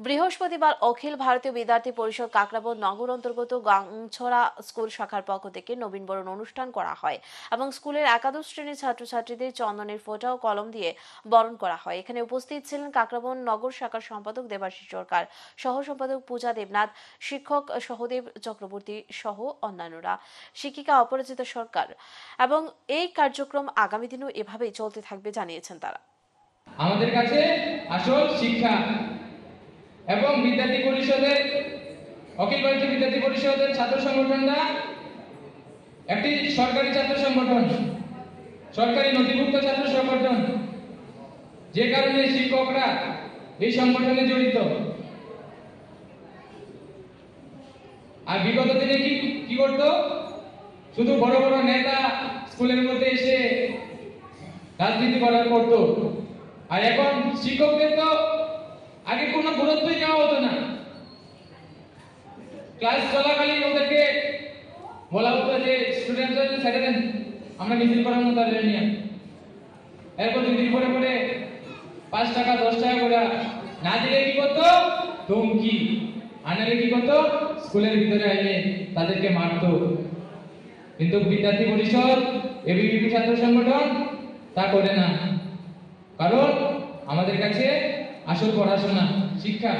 বৃহস্পতিবার অখিল ভারতীয় বিদ্যার্থী পরিষদ কাকরাবন নগর অন্তর্গত গাংছড়া স্কুল শাখার পক্ষ থেকে নবীনবরণ অনুষ্ঠান করা হয় এবং স্কুলের একাদশ শ্রেণীর ছাত্রছাত্রীদের চন্দনের ফোঁটা ও কলম দিয়ে বরণ করা হয়। এখানে উপস্থিত ছিলেন কাকরাবন নগর শাখার সম্পাদক দেবাশিস সরকার, সহ সম্পাদক পূজা দেবনাথ, শিক্ষক সহদেব চক্রবর্তী সহ অন্যান্যরা, শিক্ষিকা অপরাজিতা সরকার। এবং এই কার্যক্রম আগামী দিনেও এভাবেই চলতে থাকবে জানিয়েছেন তারা। আমাদের কাছে আসল শিক্ষা এবং বিদ্যার্থী পরিষদের অখিল ভারতীয় বিদ্যার্থী পরিষদের ছাত্র সংগঠনটা একটি সরকারি ছাত্র সংগঠন, সরকারি নথিভুক্ত ছাত্র সংগঠন, যে কারণে শিক্ষকরা এই সংগঠনে জড়িত। আর বিগত দিনে কি করতো, শুধু বড় বড় নেতা স্কুলের মধ্যে এসে রাজনীতি করার করতো। আর এখন শিক্ষকদের তো আগে কোনো গুরুত্বই দেওয়া হতো না। ক্লাস চলাকালীন ওদেরকে বলা হতো যে স্টুডেন্টরা ছেড়ে দেন, আমরা মিছিল করানো তাদের নিয়ে। এরপর দুদিন পরে পরে 5 টাকা 10 টাকা করে না দিলে কি করতো, ধমকি আনালে কি করতো, স্কুলের ভিতরে আইলে তাদেরকে মারতো। কিন্তু বিদ্যার্থী পরিষদ, এবিভিপি ছাত্র সংগঠন তা করে না, কারণ আমাদের কাছে আসল পড়াশোনা শিক্ষা।